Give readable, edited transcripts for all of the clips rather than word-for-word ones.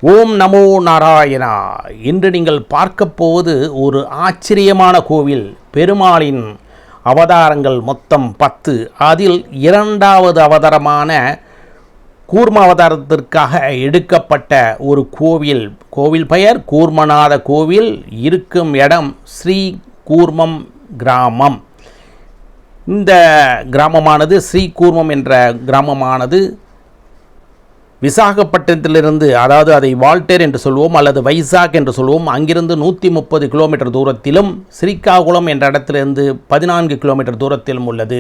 ஓம் நமோ நாராயணா. இன்று நீங்கள் பார்க்க போவது ஒரு ஆச்சரியமான கோவில். பெருமாளின் அவதாரங்கள் மொத்தம் 10. அதில் இரண்டாவது அவதாரமான கூர்ம அவதாரத்திற்காக எடுக்கப்பட்ட ஒரு கோவில். கோவில் பெயர் கூர்மநாத கோவில். இருக்கும் இடம் ஸ்ரீ கூர்மம் கிராமம். இந்த கிராமமானது ஸ்ரீ கூர்மம் என்ற கிராமமானது விசாகப்பட்டினத்திலிருந்து, அதாவது அதை வால்டேர் என்று சொல்வோம் அல்லது வைசாக் என்று சொல்வோம், அங்கிருந்து 130 கிலோமீட்டர் தூரத்திலும், ஸ்ரீகாகுளம் என்ற இடத்திலிருந்து 14 கிலோமீட்டர் தூரத்திலும் உள்ளது.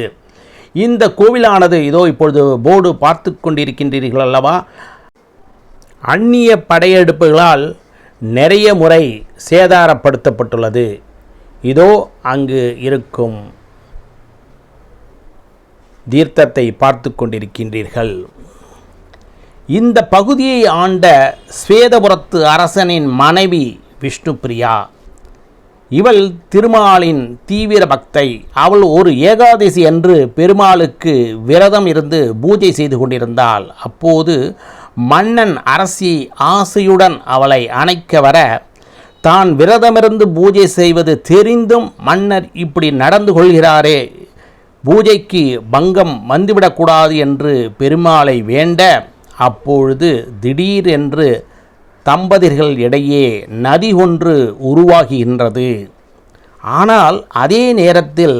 இந்த கோவிலானது இதோ இப்பொழுது போர்டு பார்த்து கொண்டிருக்கின்றீர்கள் அல்லவா, அந்நிய படையெடுப்புகளால் நிறைய முறை சேதாரப்படுத்தப்பட்டுள்ளது. இதோ அங்கு இருக்கும் தீர்த்தத்தை பார்த்து கொண்டிருக்கின்றீர்கள். இந்த பகுதியை ஆண்ட ஸ்வேதபுரத்து அரசனின் மனைவி விஷ்ணுபிரியா. இவள் திருமாலின் தீவிர பக்தை. அவள் ஒரு ஏகாதசி அன்று பெருமாளுக்கு விரதம் இருந்து பூஜை செய்து கொண்டிருந்தாள். அப்போது மன்னன் அரசி ஆசையுடன் அவளை அணைக்க வர, தான் விரதமிருந்து பூஜை செய்வது தெரிந்தும் மன்னர் இப்படி நடந்து கொள்கிறாரே, பூஜைக்கு பங்கம் வந்துவிடக்கூடாது என்று பெருமாளை வேண்ட, அப்பொழுது திடீரென்று தம்பதிகள் இடையே நதி ஒன்று உருவாகின்றது. ஆனால் அதே நேரத்தில்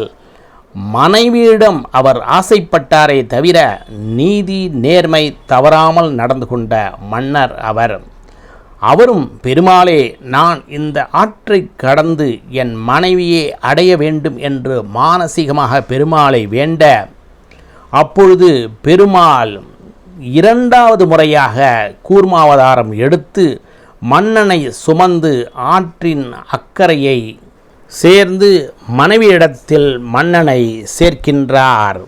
மனைவியிடம் அவர் ஆசைப்பட்டாரே தவிர நீதி நேர்மை தவறாமல் நடந்து கொண்ட மன்னர் அவரும் பெருமாளே, நான் இந்த ஆற்றை கடந்து என் மனைவியை அடைய வேண்டும் என்று மானசீகமாக பெருமாளை வேண்ட, அப்பொழுது பெருமாள் இரண்டாவது முறையாக கூர்மாவதாரம் எடுத்து மன்னனை சுமந்து ஆற்றின் அக்கறையை சேர்ந்து மனைவியிடத்தில் மன்னனை சேர்க்கின்றார்.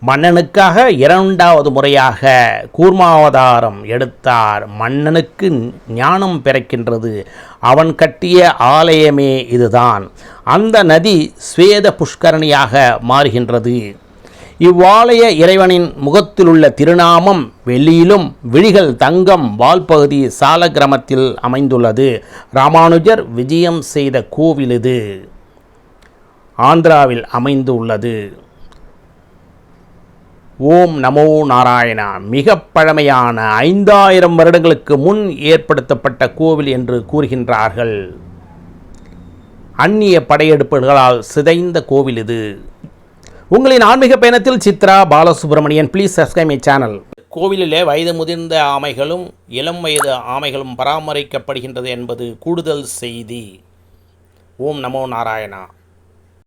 மன்னனுக்காக இரண்டாவது முறையாக கூர்மாவதாரம் எடுத்தார். மன்னனுக்கு ஞானம் பிறக்கின்றது. அவன் கட்டிய ஆலயமே இதுதான். அந்த நதி ஸ்வேத புஷ்கரணியாக மாறுகின்றது. இவ்வாலய இறைவனின் முகத்திலுள்ள திருநாமம் வெள்ளியிலும் விழிகள் தங்கம், வால்பகுதி சாலக்கிராமத்தில் அமைந்துள்ளது. ராமானுஜர் விஜயம் செய்த கோவில் இது. ஆந்திராவில் அமைந்துள்ளது. ஓம் நமோ நாராயணா. மிக பழமையான 5000 வருடங்களுக்கு முன் ஏற்படுத்தப்பட்ட கோவில் என்று கூறுகின்றார்கள். அந்நிய படையெடுப்புகளால் சிதைந்த கோவில் இது. உங்களின் ஆன்மீக பயணத்தில் Chitra Balasubramanian. Please subscribe my channel. கோவிலிலே வயது முதிர்ந்த ஆமைகளும் இளம் வயது ஆமைகளும் பராமரிக்கப்படுகின்றது என்பது கூடுதல் செய்தி. ஓம் நமோ நாராயணா.